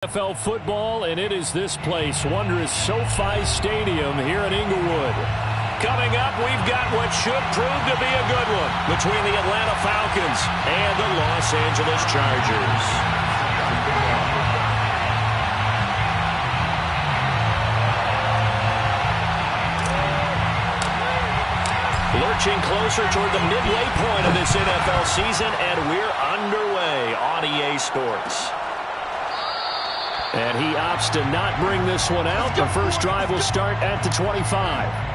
NFL football, and it is this place, wondrous SoFi Stadium here in Inglewood. Coming up, we've got what should prove to be a good one between the Atlanta Falcons and the Los Angeles Chargers. Lurching closer toward the midway point of this NFL season, and we're underway on EA Sports. And he opts to not bring this one out. The first drive will start at the 25.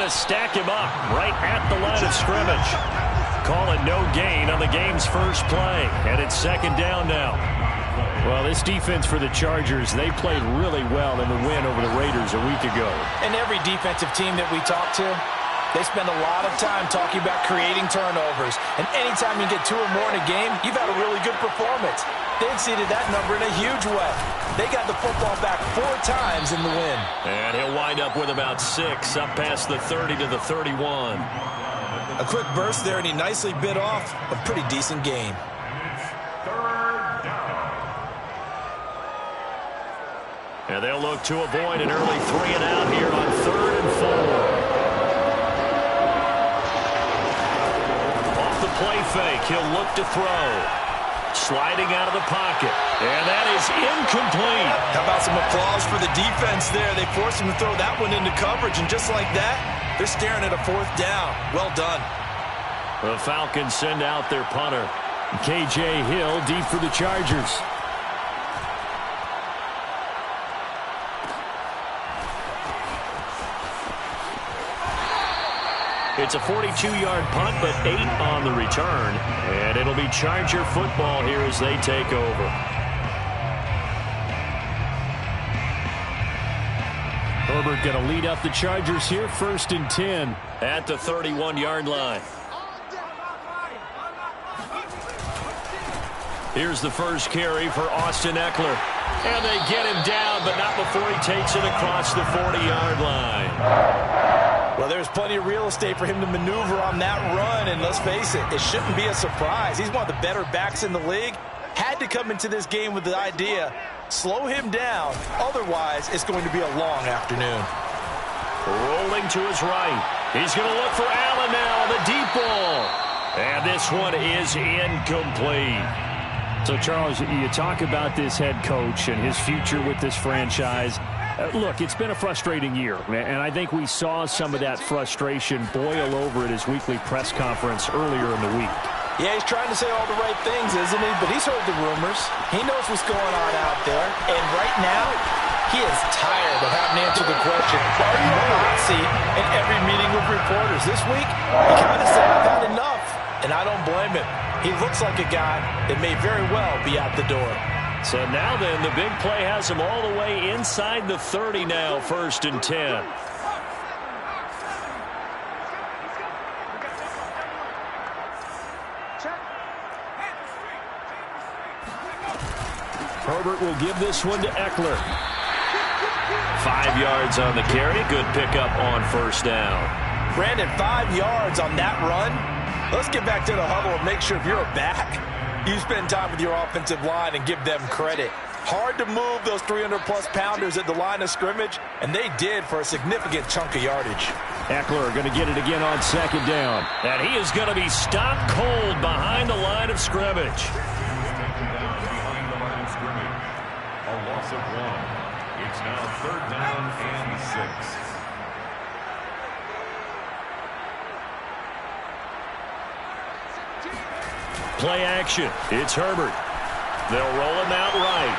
Stack him up right at the line of scrimmage. Call it no gain on the game's first play, and it's second down now. Well, this defense for the Chargers, they played really well in the win over the Raiders a week ago. And every defensive team that we talk to, they spend a lot of time talking about creating turnovers. And anytime you get 2 or more in a game, you've had a really good performance. They exceeded that number in a huge way. They got the football back 4 times in the win. And he'll wind up with about 6, up past the 30 to the 31. A quick burst there, and he nicely bit off a pretty decent game. And they'll look to avoid an early 3 and out here on 3rd and 4. Off the play fake, he'll look to throw. Sliding out of the pocket. And that is incomplete. How about some applause for the defense there? They forced him to throw that one into coverage, and just like that, they're staring at a 4th down. Well done. The Falcons send out their punter. KJ Hill deep for the Chargers. It's a 42-yard punt, but 8 on the return. And it'll be Charger football here as they take over. Herbert going to lead up the Chargers here, 1st and 10 at the 31-yard line. Here's the first carry for Austin Ekeler. And they get him down, but not before he takes it across the 40-yard line. Well, there's plenty of real estate for him to maneuver on that run, and let's face it, it shouldn't be a surprise. He's one of the better backs in the league. Had to come into this game with the idea, slow him down, otherwise it's going to be a long afternoon. Rolling to his right. He's going to look for Allen now on the deep ball. And this one is incomplete. So, Charles, you talk about this head coach and his future with this franchise. Look, it's been a frustrating year, and I think we saw some of that frustration boil over at his weekly press conference earlier in the week. Yeah, he's trying to say all the right things, isn't he? But he's heard the rumors. He knows what's going on out there. And right now, he is tired of having to answer the question, are you on the hot seat in every meeting with reporters? This week, he kind of said, I've had enough. And I don't blame him. He looks like a guy that may very well be out the door. So now then, the big play has him all the way inside the 30 now, 1st and 10. Herbert will give this one to Ekeler. 5 yards on the carry. Good pickup on 1st down. Brandon, 5 yards on that run. Let's get back to the huddle and make sure if you're a back, you spend time with your offensive line and give them credit. Hard to move those 300-plus pounders at the line of scrimmage, and they did for a significant chunk of yardage. Ekeler going to get it again on 2nd down. And he is going to be stopped cold behind the line of scrimmage. A loss of 1. It's now 3rd down and 6. Play action. It's Herbert. They'll roll him out right.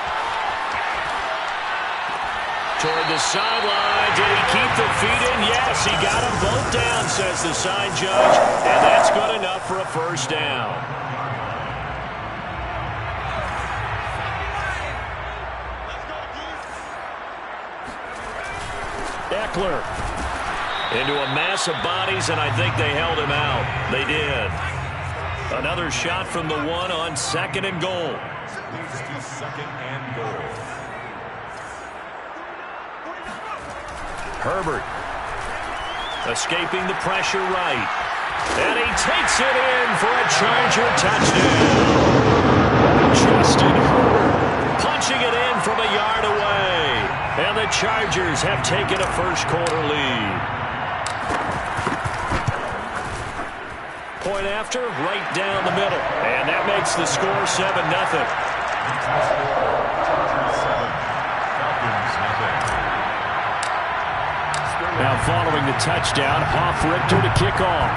Toward the sideline. Did he keep the feet in? Yes, he got them both down, says the side judge. And that's good enough for a 1st down. Eckler into a mass of bodies, and I think they held him out. They did. Another shot from the one on 2nd and goal. Leads to 2nd and goal. Herbert escaping the pressure right. And he takes it in for a Charger touchdown. Justin Herbert punching it in from a yard away. And the Chargers have taken a first-quarter lead. Point after, right down the middle. And that makes the score 7-0. Now following the touchdown, Hofrichter to kick off.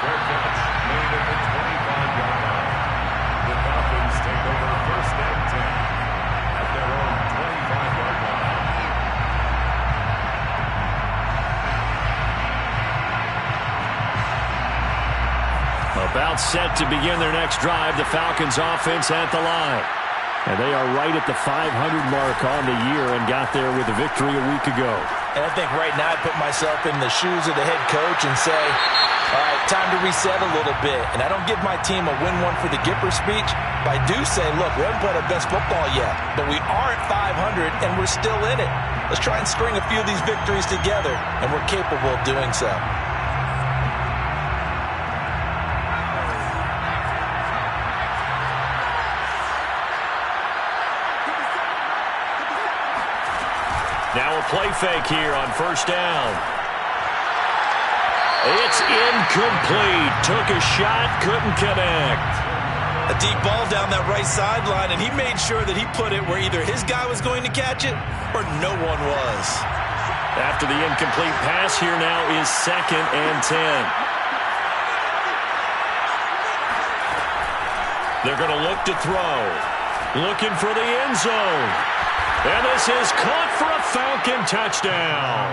Fair catch made at the 25-yard line. The Falcons take over 1st and 10 at their own 25-yard line. About set to begin their next drive, the Falcons offense at the line. And they are right at the 500 mark on the year and got there with a victory a week ago. And I think right now I put myself in the shoes of the head coach and say, all right, time to reset a little bit. And I don't give my team a win one for the Gipper speech, but I do say, look, we haven't played our best football yet, but we are at 500 and we're still in it. Let's try and string a few of these victories together, and we're capable of doing so. Now a play fake here on 1st down. It's incomplete. Took a shot, couldn't connect. A deep ball down that right sideline, and he made sure that he put it where either his guy was going to catch it or no one was. After the incomplete pass, here now is 2nd and 10. They're going to look to throw. Looking for the end zone. And this is caught for a Falcon touchdown.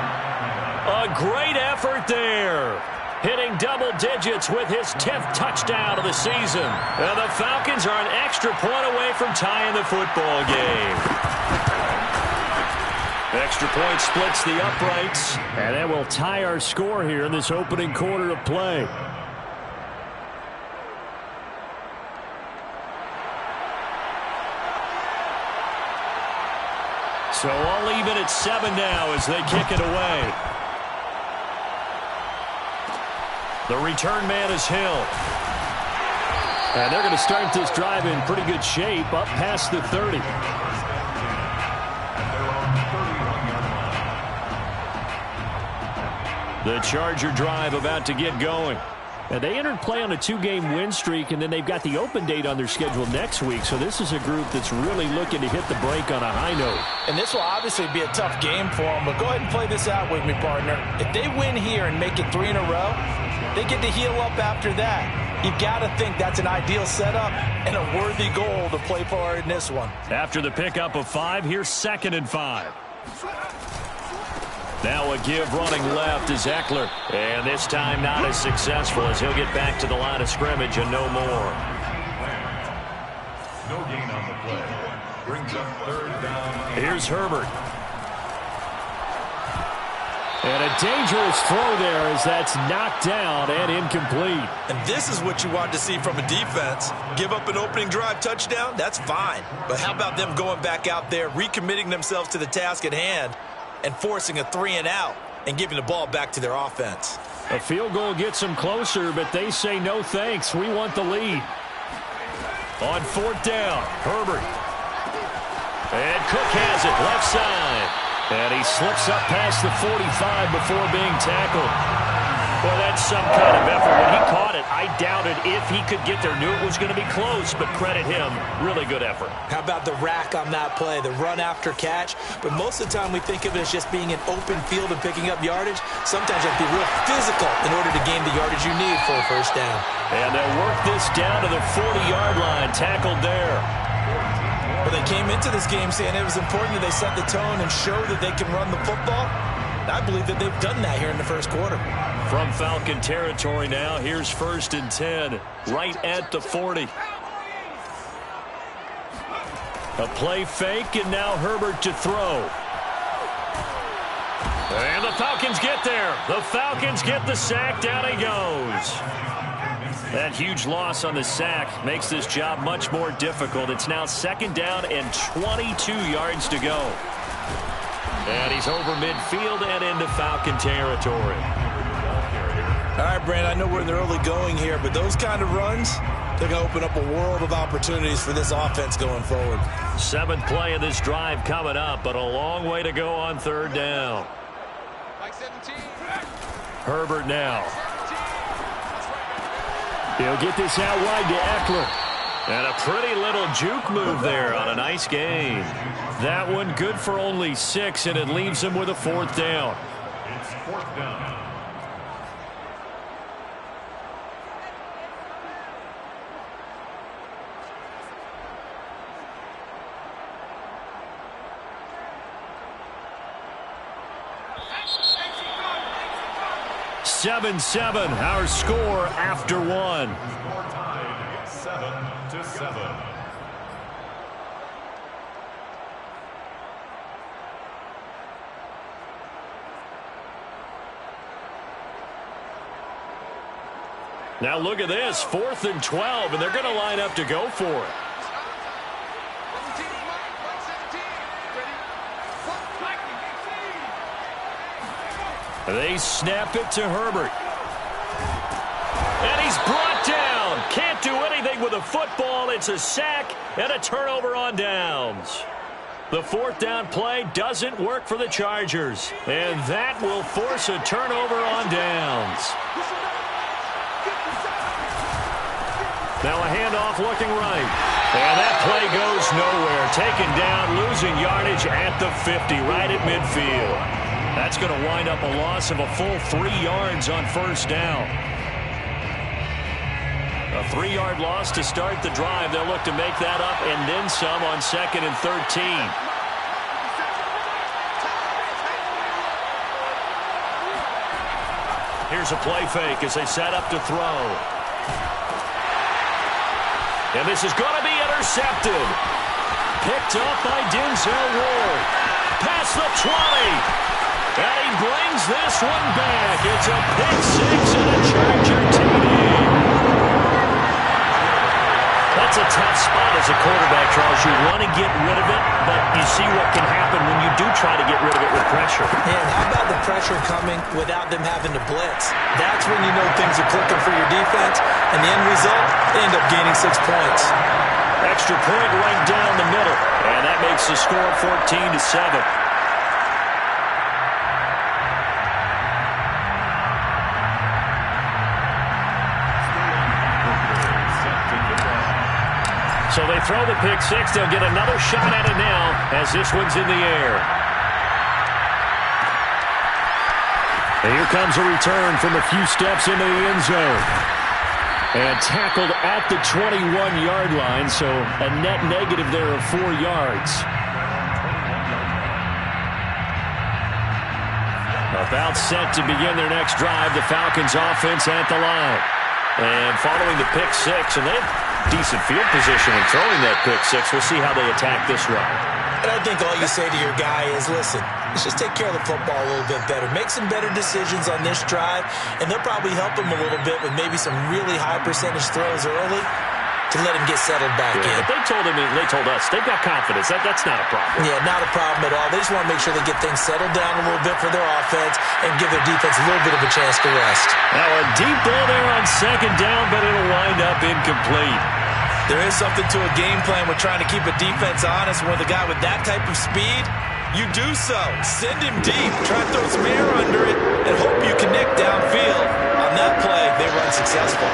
A great effort there. Hitting double digits with his 10th touchdown of the season. And the Falcons are an extra point away from tying the football game. Extra point splits the uprights. And that will tie our score here in this opening quarter of play. So all even at 7 now as they kick it away. The return man is Hill. And they're going to start this drive in pretty good shape up past the 30. The Charger drive about to get going. And they entered play on a 2-game win streak, and then they've got the open date on their schedule next week. So this is a group that's really looking to hit the break on a high note. And this will obviously be a tough game for them, but go ahead and play this out with me, partner. If they win here and make it 3 in a row, they get to heal up after that. You've got to think that's an ideal setup and a worthy goal to play for in this one. After the pickup of 5, here's 2nd and 5. Now a give running left is Eckler. And this time not as successful as he'll get back to the line of scrimmage and no more. No gain on the play. Brings up 3rd down. Here's Herbert. And a dangerous throw there as that's knocked down and incomplete. And this is what you want to see from a defense. Give up an opening drive touchdown, that's fine. But how about them going back out there, recommitting themselves to the task at hand, and forcing a 3-and-out and giving the ball back to their offense. A field goal gets them closer, but they say no thanks. We want the lead. On 4th down, Herbert. And Cook has it, left side. And he slips up past the 45 before being tackled. Boy, that's some kind of effort. When he caught it, I doubted if he could get there. Knew it was going to be close, but credit him. Really good effort. How about the rack on that play, the run after catch? But most of the time we think of it as just being an open field and picking up yardage. Sometimes you have to be real physical in order to gain the yardage you need for a 1st down. And they'll work this down to the 40-yard line, tackled there. Well, they came into this game saying it was important that they set the tone and show that they can run the football. I believe that they've done that here in the 1st quarter. From Falcon territory now, here's 1st and 10, right at the 40. A play fake, and now Herbert to throw. And the Falcons get there. The Falcons get the sack. Down he goes. That huge loss on the sack makes this job much more difficult. It's now 2nd down and 22 yards to go. And he's over midfield and into Falcon territory. All right, Brandon, I know we're in the early going here, but those kind of runs, they're going to open up a world of opportunities for this offense going forward. 7th play of this drive coming up, but a long way to go on 3rd down. Herbert now. He'll get this out wide to Eckler. And a pretty little juke move there on a nice gain. That one good for only 6, and it leaves him with a 4th down. It's 4th down. Seven, our score after 1. Score tied 7-7. Now look at this, 4th and 12, and they're going to line up to go for it. They snap it to Herbert. And he's brought down. Can't do anything with a football. It's a sack and a turnover on downs. The 4th down play doesn't work for the Chargers. And that will force a turnover on downs. Now a handoff looking right. And that play goes nowhere. Taken down, losing yardage at the 50, right at midfield. That's going to wind up a loss of a full 3 yards on 1st down. A 3-yard loss to start the drive. They'll look to make that up and then some on 2nd and 13. Here's a play fake as they set up to throw. And this is going to be intercepted. Picked up by Denzel Ward. Past the 20. And he brings this one back. It's a pick 6 and a Charger TD. That's a tough spot as a quarterback, Charles. You want to get rid of it, but you see what can happen when you do try to get rid of it with pressure. And how about the pressure coming without them having to blitz? That's when you know things are clicking for your defense, and the end result, they end up gaining 6 points. Extra point right down the middle, and that makes the score 14-7. So they throw the pick 6. They'll get another shot at it now as this one's in the air. And here comes a return from a few steps into the end zone. And tackled at the 21-yard line, so a net negative there of 4 yards. About set to begin their next drive, the Falcons offense at the line. And following the pick 6, and they have decent field position in throwing that pick 6. We'll see how they attack this run. And I think all you say to your guy is, listen, let's just take care of the football a little bit better. Make some better decisions on this drive, and they'll probably help him a little bit with maybe some really high percentage throws early to let him get settled back in. But they told us they've got confidence. That's not a problem. Yeah, not a problem at all. They just want to make sure they get things settled down a little bit for their offense and give their defense a little bit of a chance to rest. Now a deep ball there on 2nd down, but it'll wind up incomplete. There is something to a game plan with trying to keep a defense honest. With a guy with that type of speed, you do so. Send him deep. Try to throw some air under it and hope you connect downfield. On that play, they were unsuccessful.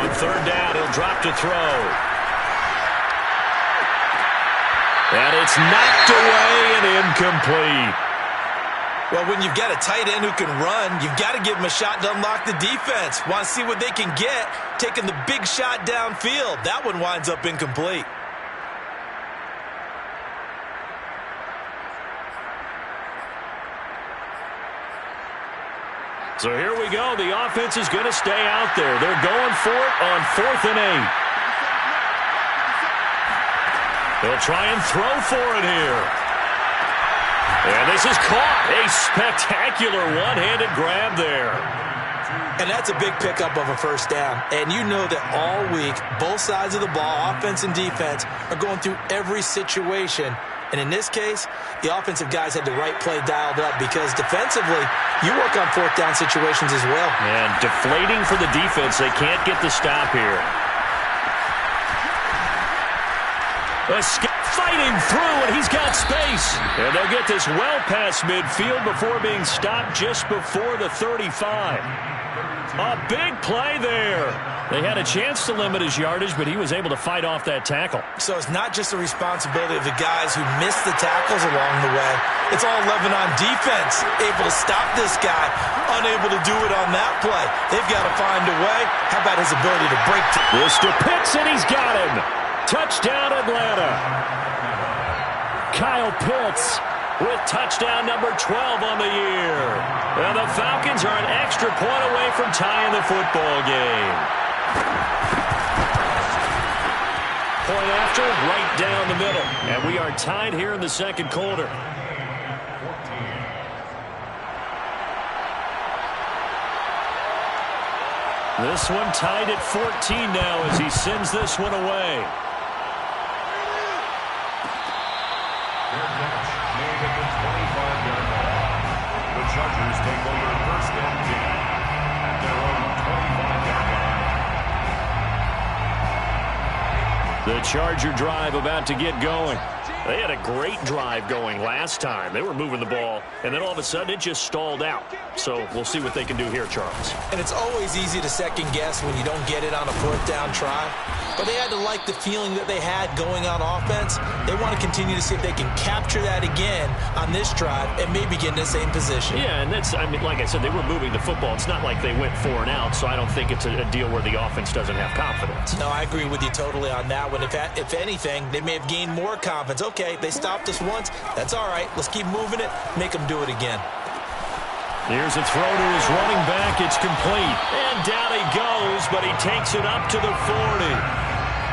On 3rd down, he'll drop to throw. And it's knocked away and incomplete. Well, when you've got a tight end who can run, you've got to give him a shot to unlock the defense. Want to see what they can get, taking the big shot downfield. That one winds up incomplete. So here we go. The offense is going to stay out there. They're going for it on 4th and 8. They'll try and throw for it here. And this is caught. A spectacular one-handed grab there. And that's a big pickup of a first down. And you know that all week, both sides of the ball, offense and defense, are going through every situation. And in this case, the offensive guys had the right play dialed up because defensively, you work on 4th down situations as well. And deflating for the defense. They can't get the stop here. Fighting through, and he's got space. And they'll get this well past midfield before being stopped just before the 35. A big play there. They had a chance to limit his yardage, but he was able to fight off that tackle. So it's not just the responsibility of the guys who missed the tackles along the way. It's all 11 on defense, able to stop this guy, unable to do it on that play. They've got to find a way. How about his ability to break? This to Pitts, and he's got him. Touchdown, Atlanta. Kyle Pitts with touchdown number 12 on the year. And the Falcons are an extra point away from tying the football game. Point after, right down the middle. And we are tied here in the second quarter. This one tied at 14 now as he sends this one away. The Chargers take over 1st and 10 at their own 25-yard line. The Charger drive about to get going. They had a great drive going last time. They were moving the ball, and then all of a sudden it just stalled out. So we'll see what they can do here, Charles. And it's always easy to second guess when you don't get it on a 4th down try. But they had to like the feeling that they had going on offense. They want to continue to see if they can capture that again on this drive and maybe get in the same position. Yeah, and that's, I mean, like I said, they were moving the football. It's not like they went 4 and out, so I don't think it's a deal where the offense doesn't have confidence. No, I agree with you totally on that one. If anything, they may have gained more confidence. Okay, they stopped us once. That's all right. Let's keep moving it. Make them do it again. Here's a throw to his running back. It's complete. And down he goes, but he takes it up to the 40.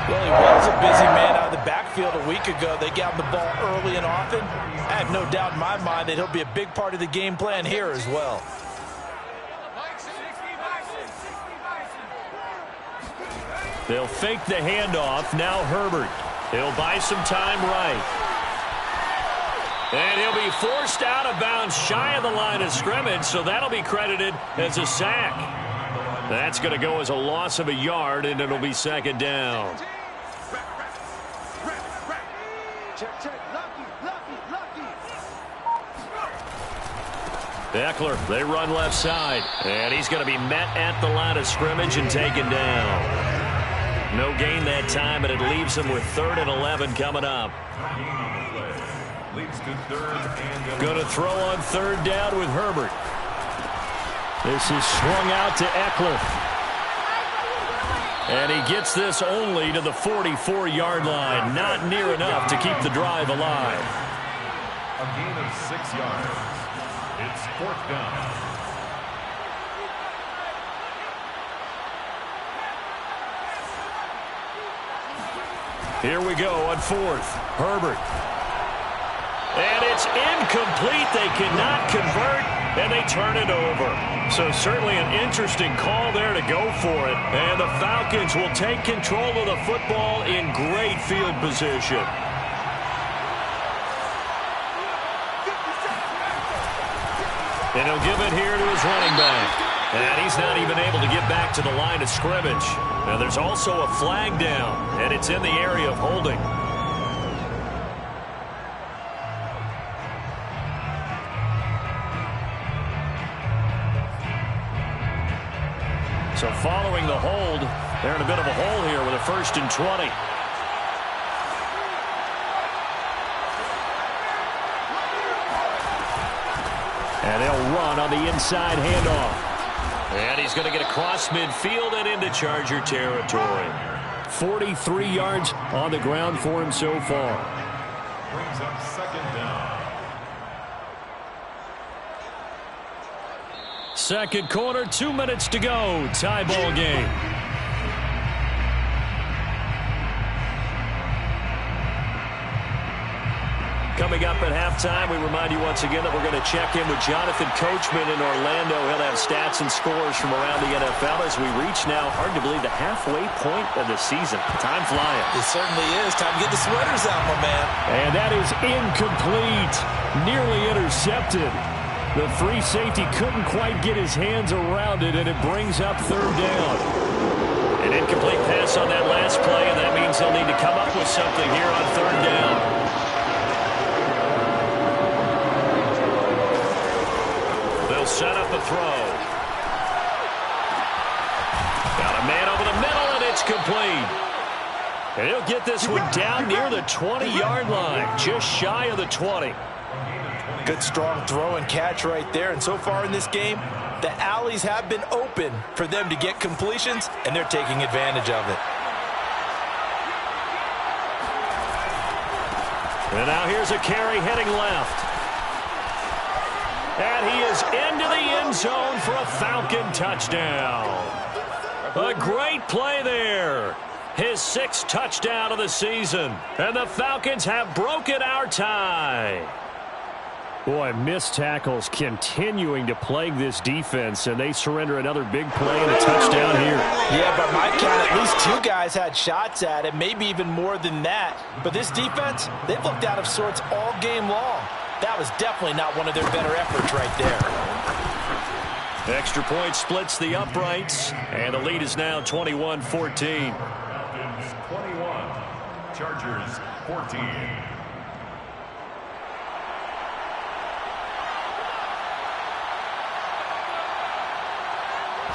Well, he was a busy man out of the backfield a week ago. They got him the ball early and often. I have no doubt in my mind that he'll be a big part of the game plan here as well. They'll fake the handoff. Now Herbert. He'll buy some time right. And he'll be forced out of bounds shy of the line of scrimmage, so that'll be credited as a sack. That's going to go as a loss of a yard, and it'll be 2nd down. Eckler, they run left side. And he's going to be met at the line of scrimmage and taken down. No gain that time, but it leaves him with 3rd and 11 coming up. Going to throw on 3rd down with Herbert. This is swung out to Eckler. And he gets this only to the 44-yard line. Not near enough to keep the drive alive. A gain of 6 yards. It's 4th down. Here we go on 4th. Herbert. And it's incomplete. They cannot convert, and they turn it over. So certainly an interesting call there to go for it. And the Falcons will take control of the football in great field position. And he'll give it here to his running back. And he's not even able to get back to the line of scrimmage. Now there's also a flag down, and it's in the area of holding. So following the hold, they're in a bit of a hole here with a 1st and 20. And they'll run on the inside handoff. And he's going to get across midfield and into Charger territory. 43 yards on the ground for him so far. Brings up 2nd down. Second quarter, 2 minutes to go. Tie ball game. Coming up at halftime, we remind you once again that we're going to check in with Jonathan Coachman in Orlando. He'll have stats and scores from around the NFL as we reach now, hard to believe, the halfway point of the season. Time flying. It certainly is. Time to get the sweaters out, my man. And that is incomplete. Nearly intercepted. The free safety couldn't quite get his hands around it, and it brings up third down. An incomplete pass on that last play, and that means they'll need to come up with something here on third down. Set up a throw. Got a man over the middle, and it's complete. And he'll get this one down near the 20-yard line, just shy of the 20. Good, strong throw and catch right there. And so far in this game, the alleys have been open for them to get completions, and they're taking advantage of it. And now here's a carry heading left. And he is into the end zone for a Falcon touchdown. A great play there. His 6th touchdown of the season. And the Falcons have broken our tie. Boy, missed tackles continuing to plague this defense, and they surrender another big play and a touchdown here. Yeah, but my count, at least 2 guys had shots at it, maybe even more than that. But this defense, they've looked out of sorts all game long. That was definitely not one of their better efforts right there. Extra point splits the uprights, and the lead is now 21-14. Falcons 21, Chargers 14.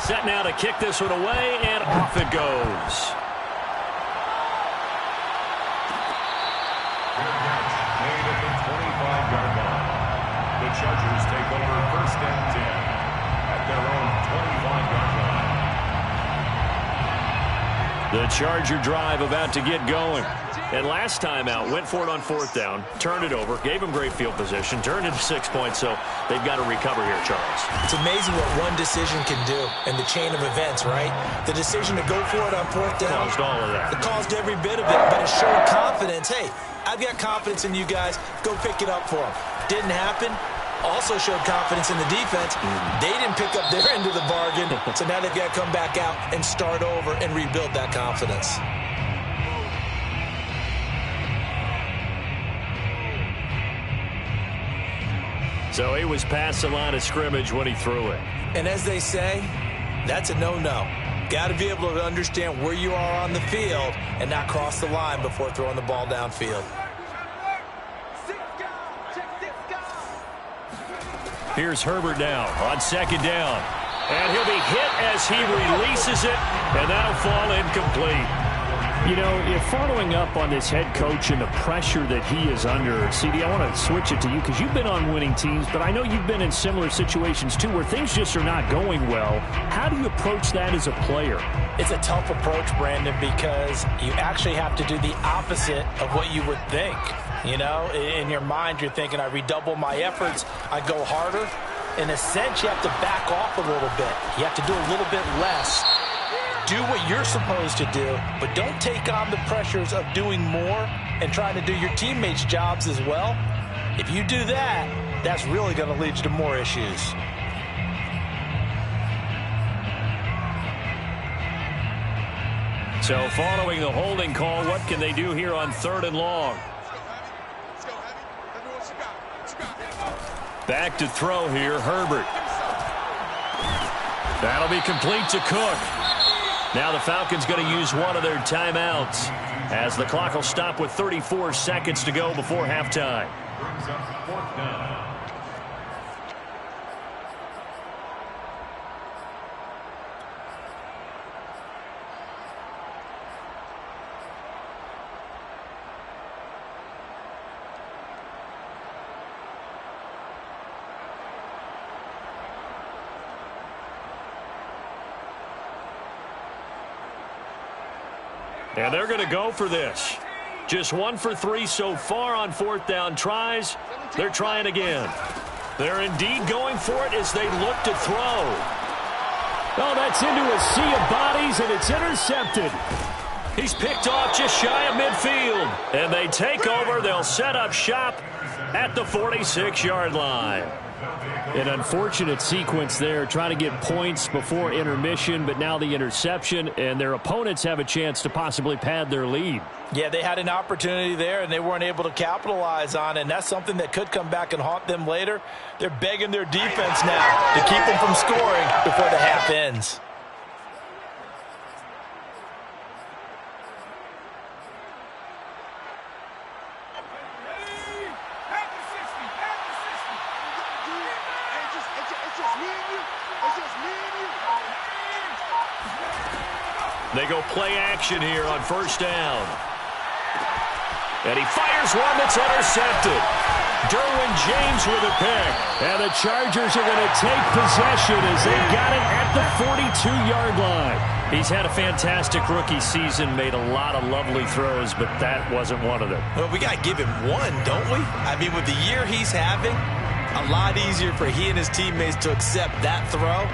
Set now to kick this one away, and off it goes. Made at the 25-yard line. The Chargers take over first and 10 at their own 25-yard line. The Charger drive about to get going. And last time out, went for it on 4th down, turned it over, gave them great field position, turned it 6 points, so they've got to recover here, Charles. It's amazing what one decision can do in the chain of events, right? The decision to go for it on 4th down. Caused all of that. It caused every bit of it, but it showed confidence. Hey, I've got confidence in you guys. Go pick it up for them. Didn't happen. Also showed confidence in the defense. They didn't pick up their end of the bargain, so now they've got to come back out and start over and rebuild that confidence. So he was past the line of scrimmage when he threw it. And as they say, that's a no-no. Got to be able to understand where you are on the field and not cross the line before throwing the ball downfield. Here's Herbert now on 2nd down. And he'll be hit as he releases it, and that'll fall incomplete. You know, if following up on this head coach and the pressure that he is under, CD, I want to switch it to you because you've been on winning teams, but I know you've been in similar situations too where things just are not going well. How do you approach that as a player? It's a tough approach, Brandon, because you actually have to do the opposite of what you would think. You know, in your mind, you're thinking, I redouble my efforts, I go harder. In a sense, you have to back off a little bit. You have to do a little bit less. Do what you're supposed to do, but don't take on the pressures of doing more and trying to do your teammates' jobs as well. If you do that, that's really going to lead you to more issues. So following the holding call, what can they do here on 3rd and long? Back to throw here, Herbert. That'll be complete to Cook. Now the Falcons going to use one of their timeouts as the clock will stop with 34 seconds to go before halftime. Brings up 4th down. And they're going to go for this. Just 1 for 3 so far on 4th down tries. They're trying again. They're indeed going for it as they look to throw. Oh, that's into a sea of bodies, and it's intercepted. He's picked off just shy of midfield. And they take over. They'll set up shop at the 46-yard line. An unfortunate sequence there, trying to get points before intermission, but now the interception, and their opponents have a chance to possibly pad their lead. Yeah, they had an opportunity there, and they weren't able to capitalize on it, and that's something that could come back and haunt them later. They're begging their defense now to keep them from scoring before the half ends. They go play action here on first down. And he fires one that's intercepted. Derwin James with a pick. And the Chargers are going to take possession as they got it at the 42-yard line. He's had a fantastic rookie season, made a lot of lovely throws, but that wasn't one of them. Well, we got to give him one, don't we? I mean, with the year he's having, a lot easier for he and his teammates to accept that throw,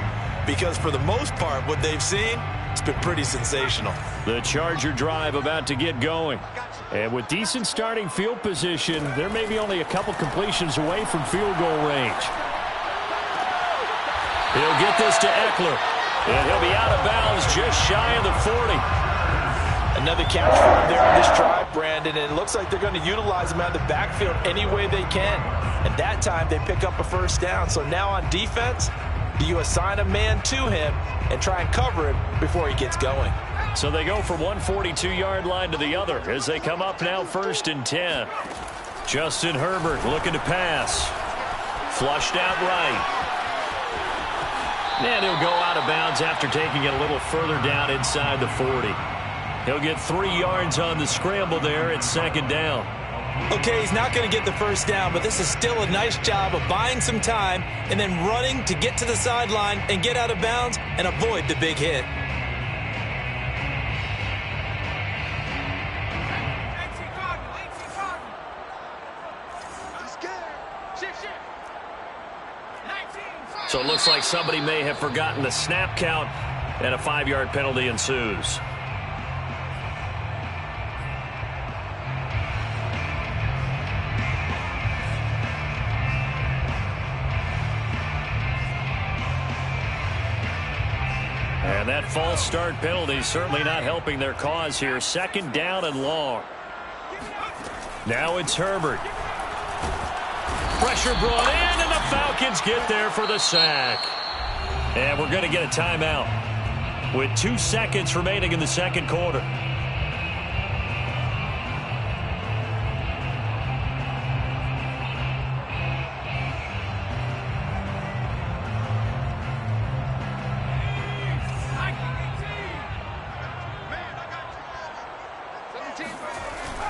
because for the most part, what they've seen, it's been pretty sensational. The Charger drive about to get going. And with decent starting field position, there may be only a couple completions away from field goal range. He'll get this to Eckler. And he'll be out of bounds just shy of the 40. Another catch for him there on this drive, Brandon. And it looks like they're going to utilize him out of the backfield any way they can. And that time they pick up a first down. So now on defense, do you assign a man to him and try and cover him before he gets going? So they go from one 42-yard line to the other as they come up now 1st and 10. Justin Herbert looking to pass. Flushed out right. And he'll go out of bounds after taking it a little further down inside the 40. He'll get 3 yards on the scramble there at 2nd down. Okay, he's not going to get the first down, but this is still a nice job of buying some time and then running to get to the sideline and get out of bounds and avoid the big hit. So it looks like somebody may have forgotten the snap count, and a 5-yard penalty ensues. And that false start penalty certainly not helping their cause here. 2nd down and long. Now it's Herbert. Pressure brought in, and the Falcons get there for the sack. And we're going to get a timeout with 2 seconds remaining in the 2nd quarter.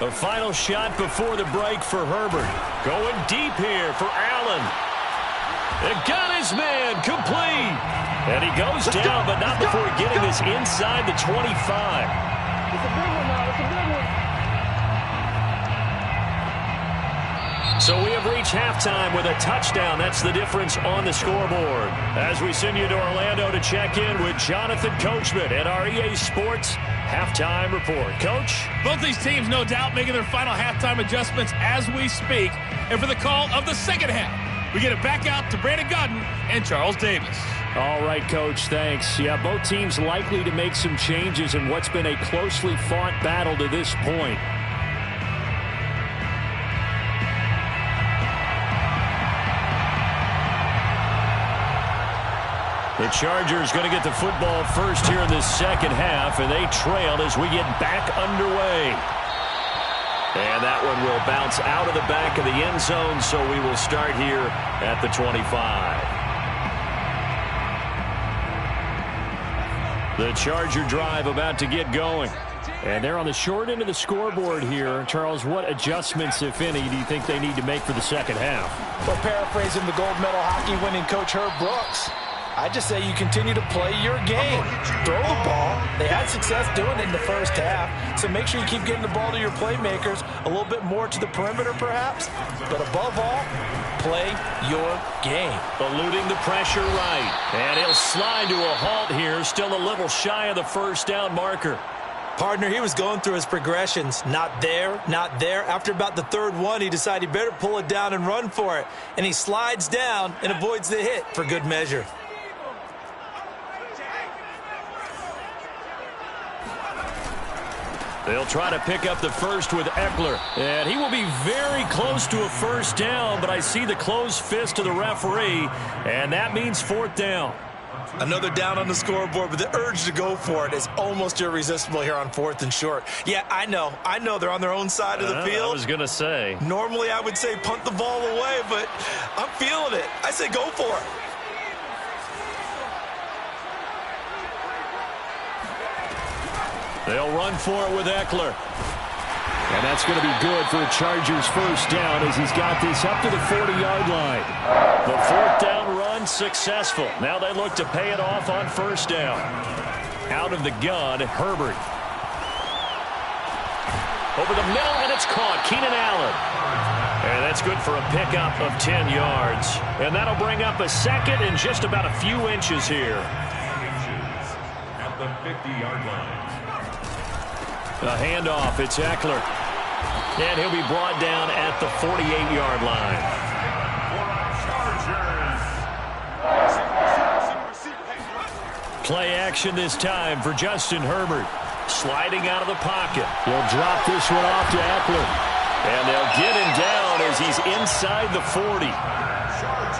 A final shot before the break for Herbert. Going deep here for Allen. It got his man complete. And he goes down, but not before getting this inside the 25. It's a big one now. It's a big one. So we have reached halftime with a touchdown. That's the difference on the scoreboard. As we send you to Orlando to check in with Jonathan Coachman at our EA Sports Halftime Report. Coach? Both these teams, no doubt, making their final halftime adjustments as we speak. And for the call of the second half, we get it back out to Brandon Gaudin and Charles Davis. All right, Coach, thanks. Yeah, both teams likely to make some changes in what's been a closely fought battle to this point. The Chargers going to get the football first here in this second half, and they trailed as we get back underway. And that one will bounce out of the back of the end zone, so we will start here at the 25. The Charger drive about to get going. And they're on the short end of the scoreboard here. Charles, what adjustments, if any, do you think they need to make for the second half? Well, paraphrasing the gold medal hockey winning coach Herb Brooks, I just say you continue to play your game. Throw the ball. They had success doing it in the first half, so make sure you keep getting the ball to your playmakers, a little bit more to the perimeter perhaps, but above all, play your game. Eluding the pressure right, and he'll slide to a halt here, still a little shy of the first down marker. Partner, he was going through his progressions. Not there, not there. After about the third one, he decided he better pull it down and run for it. And he slides down and avoids the hit for good measure. They'll try to pick up the first with Eckler. And he will be very close to a first down, but I see the closed fist of the referee, and that means fourth down. Another down on the scoreboard, but the urge to go for it is almost irresistible here on 4th and short. Yeah, I know they're on their own side of the field. I was going to say. Normally I would say punt the ball away, but I'm feeling it. I say go for it. They'll run for it with Eckler. And that's going to be good for a Chargers first down as he's got this up to the 40-yard line. The fourth down run successful. Now they look to pay it off on first down. Out of the gun, Herbert. Over the middle, and it's caught. Keenan Allen. And that's good for a pickup of 10 yards. And that'll bring up a second and just about a few inches here. At the 50-yard line. A handoff, it's Eckler. And he'll be brought down at the 48-yard line. Play action this time for Justin Herbert. Sliding out of the pocket. He'll drop this one off to Eckler. And they'll get him down as he's inside the 40.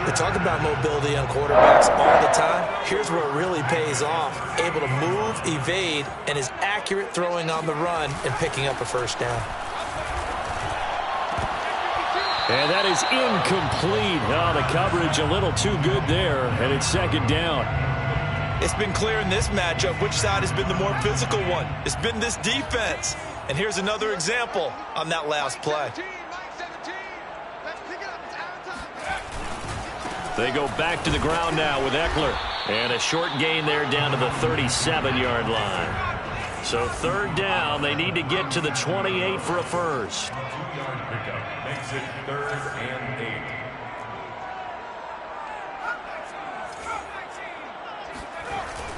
They talk about mobility on quarterbacks all the time. Here's where it really pays off. Able to move, evade, and is accurate throwing on the run and picking up a first down. And that is incomplete. Oh, the coverage a little too good there, and it's second down. It's been clear in this matchup which side has been the more physical one. It's been this defense. And here's another example on that last play. They go back to the ground now with Eckler. And a short gain there down to the 37-yard line. So third down, they need to get to the 28 for a first. 2-yard pickup makes it 3rd and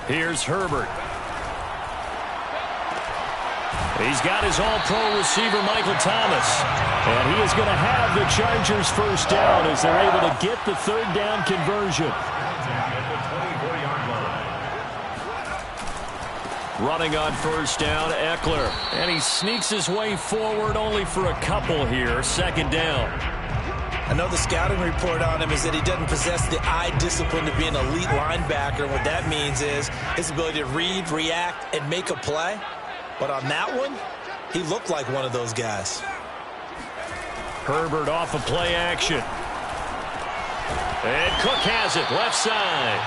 8. Here's Herbert. He's got his all-pro receiver, Michael Thomas. And he is going to have the Chargers first down as they're able to get the third down conversion. Running on first down, Eckler. And he sneaks his way forward only for a couple here. Second down. I know the scouting report on him is that he doesn't possess the eye discipline to be an elite linebacker. What that means is his ability to read, react, and make a play. But on that one, he looked like one of those guys. Herbert off of play action. And Cook has it, left side.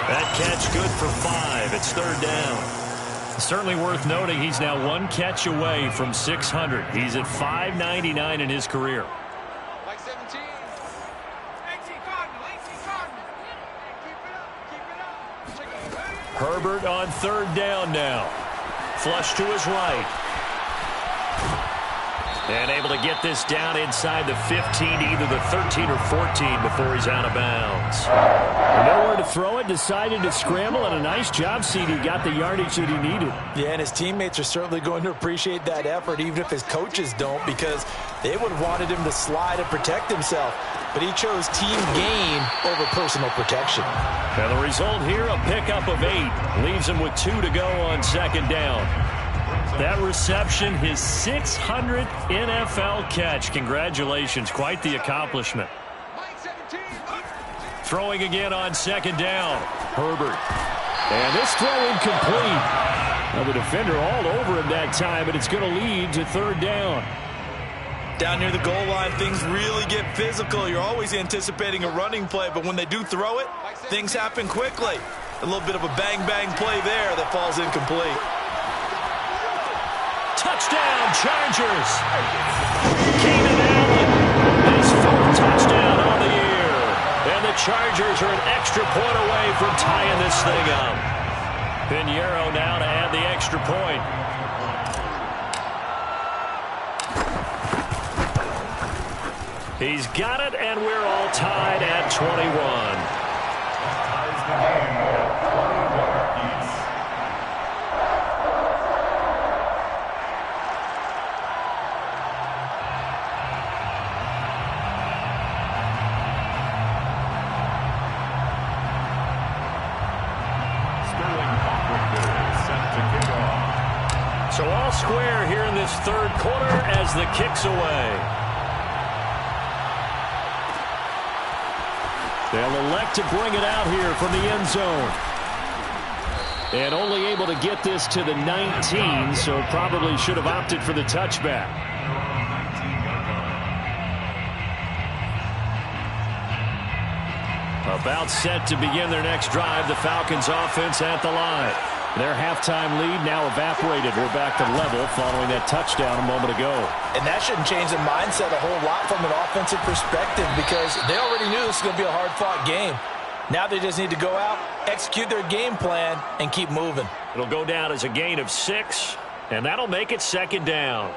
That catch good for 5. It's third down. Certainly worth noting he's now one catch away from 600. He's at 599 in his career. Herbert on third down now. Flush to his right. And able to get this down inside the 15, either the 13 or 14 before he's out of bounds. Nowhere to throw it, decided to scramble, and a nice job, CD. Got the yardage that he needed. Yeah, and his teammates are certainly going to appreciate that effort, even if his coaches don't, because they would have wanted him to slide and protect himself. But he chose team gain over personal protection. And the result here, a pickup of 8. Leaves him with 2 to go on second down. That reception, his 600th NFL catch. Congratulations. Quite the accomplishment. Throwing again on second down. Herbert. And this throw incomplete. Now the defender all over him that time, but it's going to lead to third down. Down near the goal line, things really get physical. You're always anticipating a running play, but when they do throw it, things happen quickly. A little bit of a bang-bang play there that falls incomplete. Touchdown, Chargers. Keenan Allen, his 4th touchdown on the year. And the Chargers are an extra point away from tying this thing up. Pinheiro now to add the extra point. He's got it, and we're all tied at 21. Ties the game at 21 apiece. Sterling Hoffman set to kick off. So all square here in this third quarter as the kick's away. They'll elect to bring it out here from the end zone. And only able to get this to the 19, so probably should have opted for the touchback. About set to begin their next drive, the Falcons offense at the line. Their halftime lead now evaporated. We're back to level following that touchdown a moment ago. And that shouldn't change the mindset a whole lot from an offensive perspective because they already knew this was going to be a hard-fought game. Now they just need to go out, execute their game plan, and keep moving. It'll go down as a gain of 6, and that'll make it second down.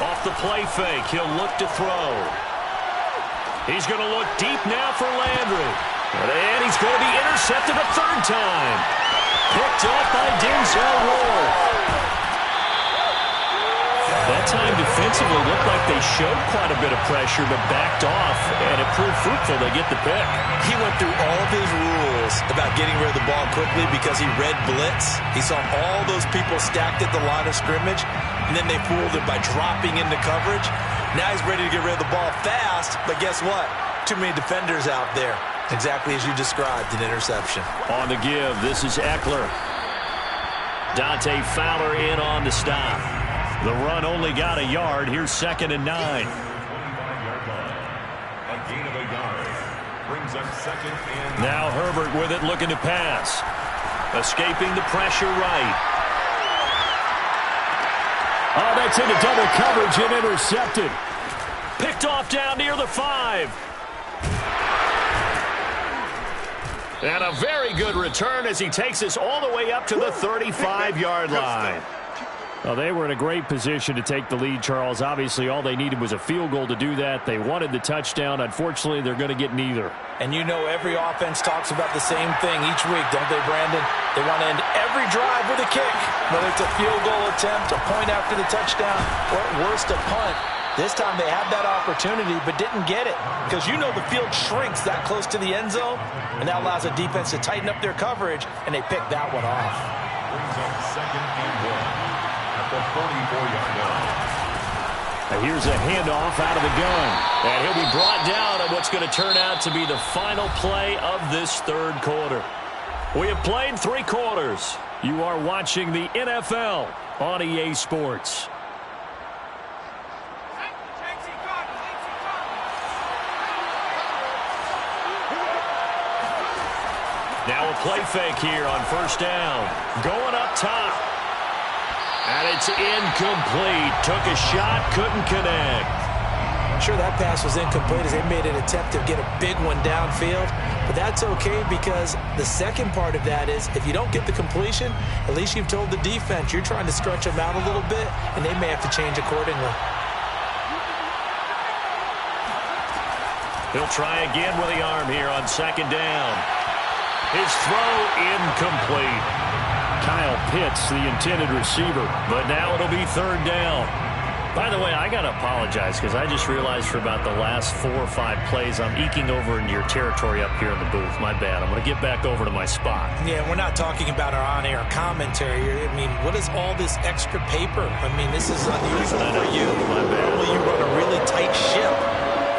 Off the play fake, he'll look to throw. He's going to look deep now for Landry. And he's going to be intercepted a third time. Picked off by Denzel Ward. That time defensively looked like they showed quite a bit of pressure but backed off, and it proved fruitful. They get the pick. He went through all of his rules about getting rid of the ball quickly because he read blitz. He saw all those people stacked at the line of scrimmage, and then they fooled him by dropping into coverage. Now he's ready to get rid of the ball fast, but guess what? Too many defenders out there. Exactly as you described, an interception. On the give, this is Eckler. Dante Fowler in on the stop. The run only got a yard. Here's 2nd and 9. 25-yard line. A gain of a yard. Brings up 2nd and 9. Now Herbert with it, looking to pass. Escaping the pressure right. Oh, that's into double coverage and intercepted. Picked off down near the 5. And a very good return as he takes us all the way up to the 35-yard line. Well, they were in a great position to take the lead, Charles. Obviously, all they needed was a field goal to do that. They wanted the touchdown. Unfortunately, they're going to get neither. And you know every offense talks about the same thing each week, don't they, Brandon? They want to end every drive with a kick, whether it's a field goal attempt, a point after the touchdown, or at worst, a punt. This time they had that opportunity but didn't get it because you know the field shrinks that close to the end zone, and that allows the defense to tighten up their coverage, and they picked that one off. Brings up 2nd and 1 at the 44-yard line. And here's a handoff out of the gun. And he'll be brought down on what's going to turn out to be the final play of this third quarter. We have played 3 quarters. You are watching the NFL on EA Sports. Now a play fake here on 1st down. Going up top. And it's incomplete. Took a shot, couldn't connect. Sure, that pass was incomplete as they made an attempt to get a big one downfield. But that's okay because the second part of that is if you don't get the completion, at least you've told the defense you're trying to stretch them out a little bit, and they may have to change accordingly. He'll try again with the arm here on 2nd down. His throw incomplete. Kyle Pitts, the intended receiver, but now it'll be 3rd down. By the way, I got to apologize because I just realized for about the last 4 or 5 plays I'm eking over into your territory up here in the booth. My bad. I'm going to get back over to my spot. Yeah, we're not talking about our on-air commentary. I mean, what is all this extra paper? I mean, this is unusual for you. My bad. Well, you run a really tight ship.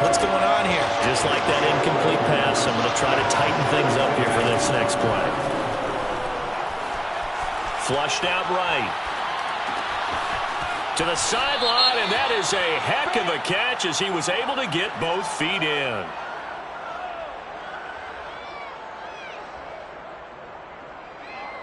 What's going on here? Just like that incomplete pass, I'm going to try to tighten things up here for this next play. Flushed out right. To the sideline, and that is a heck of a catch as he was able to get both feet in.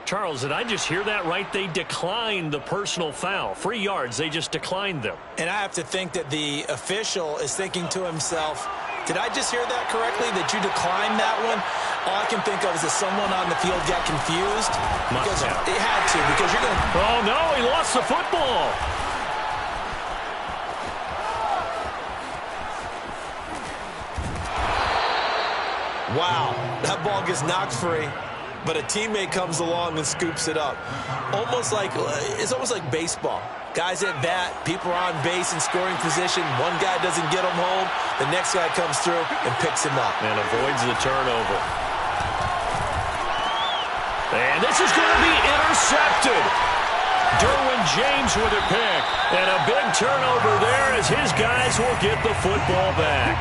Charles, did I just hear that right? They declined the personal foul. 3 yards, they just declined them. And I have to think that the official is thinking to himself, did I just hear that correctly, that you declined that one? All I can think of is that someone on the field got confused. Because it had to, because you're going to... Oh, no, he lost the football. Wow, that ball gets knocked free, but a teammate comes along and scoops it up. It's almost like baseball. Guys at bat, people are on base in scoring position. One guy doesn't get him home. The next guy comes through and picks him up. And avoids the turnover. And this is going to be intercepted. Derwin James with a pick. And a big turnover there as his guys will get the football back.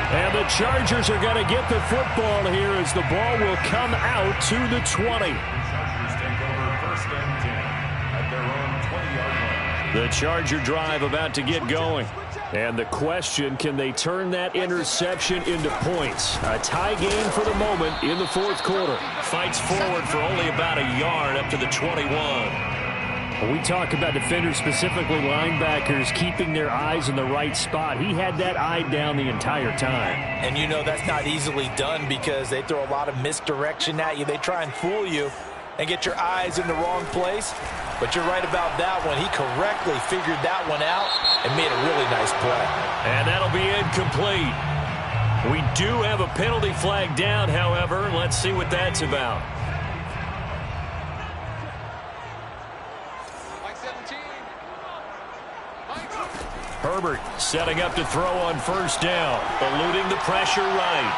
And the Chargers are going to get the football here as the ball will come out to the 20. Chargers take over first and 10 at their own 20-yard line. The Charger drive about to get going. And the question, can they turn that interception into points? A tie game for the moment in the fourth quarter. Fights forward for only about a yard up to the 21. When we talk about defenders, specifically linebackers, keeping their eyes in the right spot, he had that eye down the entire time. And you know that's not easily done because they throw a lot of misdirection at you. They try and fool you and get your eyes in the wrong place. But you're right about that one. He correctly figured that one out and made a really nice play. And that'll be incomplete. We do have a penalty flag down, however. Let's see what that's about. Herbert setting up to throw on first down, eluding the pressure right.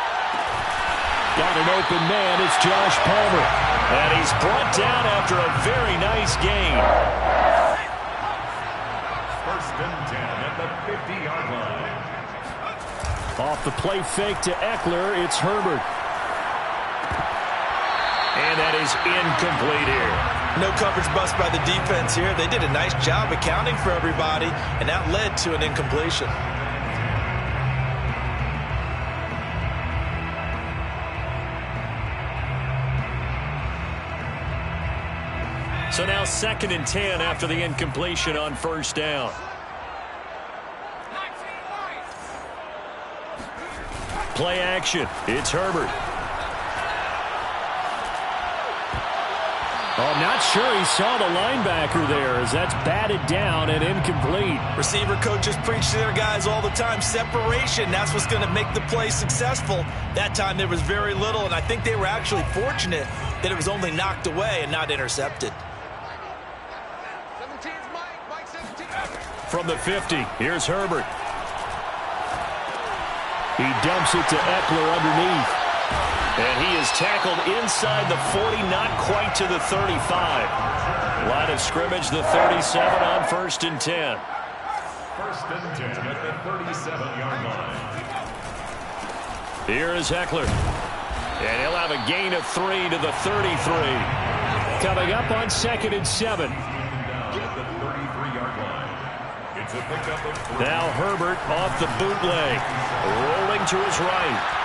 Got an open man, it's Josh Palmer. And he's brought down after a very nice gain. First and 10 at the 50-yard line. Off the play fake to Eckler, it's Herbert. And that is incomplete here. No coverage bust by the defense here. They did a nice job accounting for everybody, and that led to an incompletion. So now 2nd and 10 after the incompletion on first down. Play action. It's Herbert. I'm not sure he saw the linebacker there as that's batted down and incomplete. Receiver coaches preach to their guys all the time. Separation, that's what's going to make the play successful. That time there was very little, and I think they were actually fortunate that it was only knocked away and not intercepted. From the 50, here's Herbert. He dumps it to Eckler underneath. And he is tackled inside the 40, not quite to the 35. Line of scrimmage, the 37 on 1st and 10. First and 10 at the 37-yard line. Here is Eckler. And he'll have a gain of 3 to the 33. Coming up on 2nd and 7. Down at the 33-yard line. It's a pickup of 3. Now Herbert off the bootleg. Rolling to his right.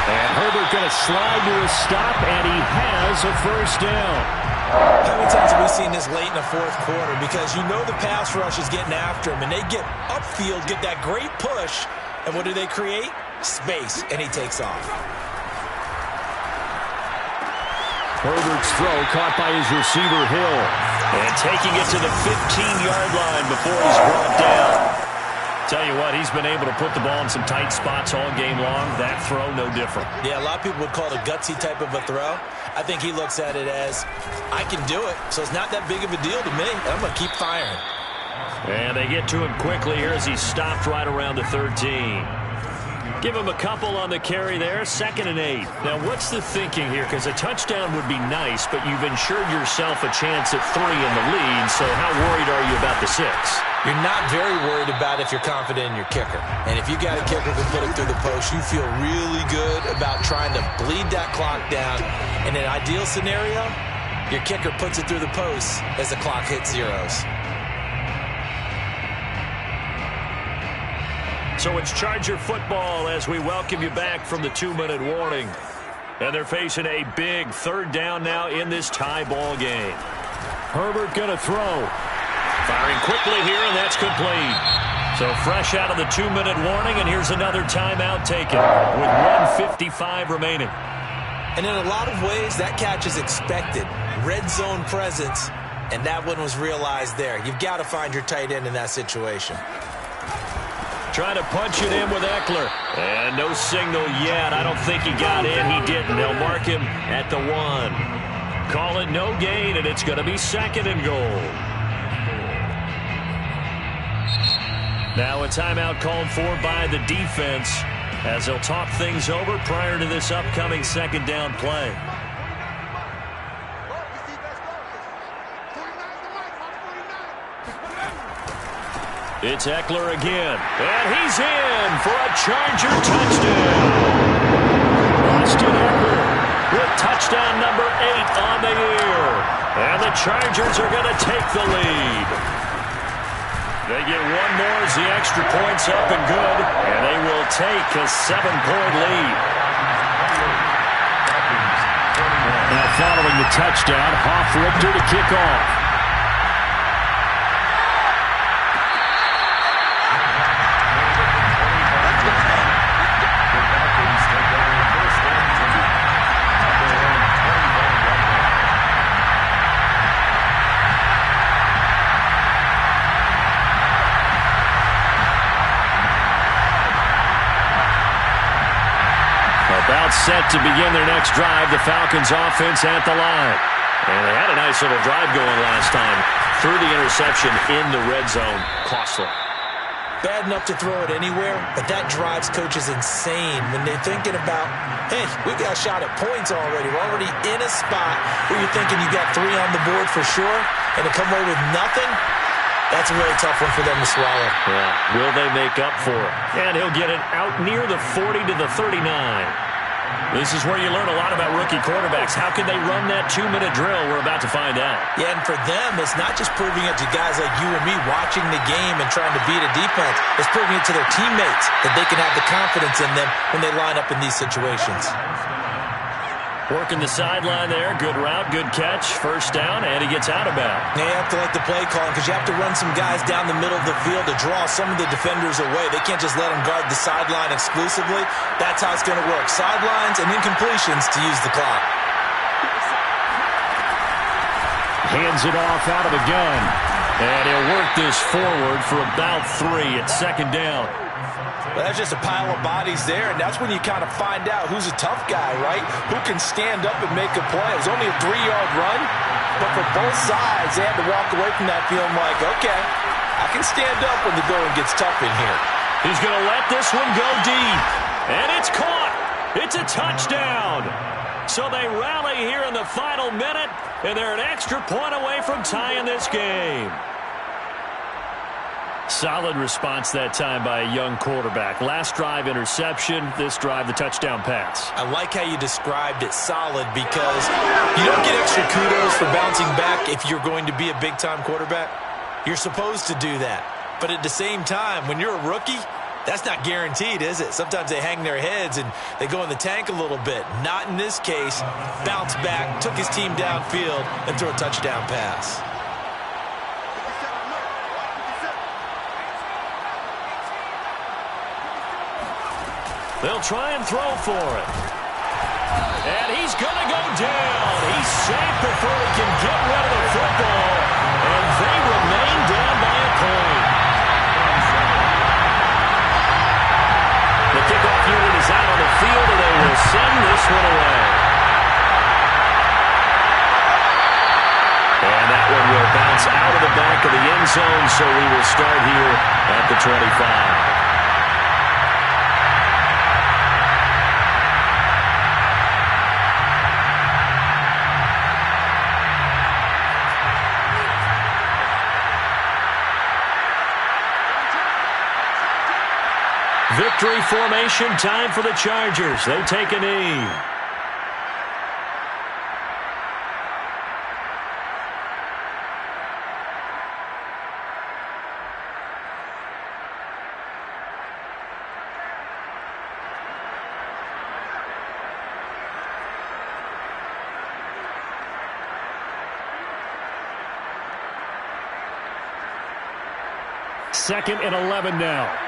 And Herbert going to slide to a stop, and he has a first down. How many times have we seen this late in the fourth quarter? Because you know the pass rush is getting after him, and they get upfield, get that great push, and what do they create? Space, and he takes off. Herbert's throw caught by his receiver, Hill. And taking it to the 15-yard line before he's brought down. Tell you what, he's been able to put the ball in some tight spots all game long. That throw, no different. Yeah, a lot of people would call it a gutsy type of a throw. I think he looks at it as, I can do it, so it's not that big of a deal to me. I'm going to keep firing. And they get to him quickly here as he stopped right around the 13. Give him a couple on the carry there, 2nd and 8. Now, what's the thinking here? Because a touchdown would be nice, but you've ensured yourself a chance at 3 in the lead, so how worried are you about the 6? You're not very worried about if you're confident in your kicker. And if you got a kicker who put it through the post, you feel really good about trying to bleed that clock down. In an ideal scenario, your kicker puts it through the post as the clock hits zeros. So it's Charger football as we welcome you back from the 2-minute warning. And they're facing a big third down now in this tie ball game. Herbert going to throw. Firing quickly here, and that's complete. So fresh out of the 2-minute warning, and here's another timeout taken with 1:55 remaining. And in a lot of ways, that catch is expected. Red zone presence, and that one was realized there. You've got to find your tight end in that situation. Trying to punch it in with Eckler. And no signal yet. I don't think he got in. He didn't. They'll mark him at the 1. Call it no gain, and it's going to be 2nd and goal. Now a timeout called for by the defense as they'll talk things over prior to this upcoming 2nd down play. It's Eckler again, and he's in for a Charger touchdown. Austin Eckler with touchdown number 8 on the year. And the Chargers are going to take the lead. They get one more as the extra point's up and good, and they will take a 7-point lead. Now following the touchdown, Hoff-Richter to kick off. Set to begin their next drive, the Falcons offense at the line. And they had a nice little drive going last time. Through the interception in the red zone. Costly. Bad enough to throw it anywhere, but that drives coaches insane when they're thinking about, hey, we've got a shot at points already. We're already in a spot where you're thinking you got 3 on the board for sure, and to come away with nothing, that's a really tough one for them to swallow. Yeah. Will they make up for it? And he'll get it out near the 40 to the 39. This is where you learn a lot about rookie quarterbacks. How can they run that 2-minute drill? We're about to find out. Yeah, and for them, it's not just proving it to guys like you and me watching the game and trying to beat a defense. It's proving it to their teammates that they can have the confidence in them when they line up in these situations. Working the sideline there. Good route, good catch. First down, and he gets out of bounds. You have to like the play calling because you have to run some guys down the middle of the field to draw some of the defenders away. They can't just let them guard the sideline exclusively. That's how it's going to work. Sidelines and incompletions to use the clock. Hands it off out of the gun. And he'll work this forward for about 3 at 2nd down. Well, that's just a pile of bodies there, and that's when you kind of find out who's a tough guy, right? Who can stand up and make a play. It was only a 3-yard run, but for both sides, they had to walk away from that feeling like, okay, I can stand up when the going gets tough in here. He's going to let this one go deep, and it's caught. It's a touchdown. So they rally here in the final minute, and they're an extra point away from tying this game. Solid response that time by a young quarterback. Last drive, interception. This drive, the touchdown pass. I like how you described it, solid, because you don't get extra kudos for bouncing back if you're going to be a big-time quarterback. You're supposed to do that. But at the same time, when you're a rookie, that's not guaranteed, is it? Sometimes they hang their heads and they go in the tank a little bit. Not in this case. Bounced back, took his team downfield, and threw a touchdown pass. They'll try and throw for it. And he's going to go down. He's sacked before he can get rid of the football. And they remain down by a point. The kickoff unit is out on the field, and they will send this one away. And that one will bounce out of the back of the end zone, so we will start here at the 25. Victory formation time for the Chargers. They take a knee. 2nd and 11 now.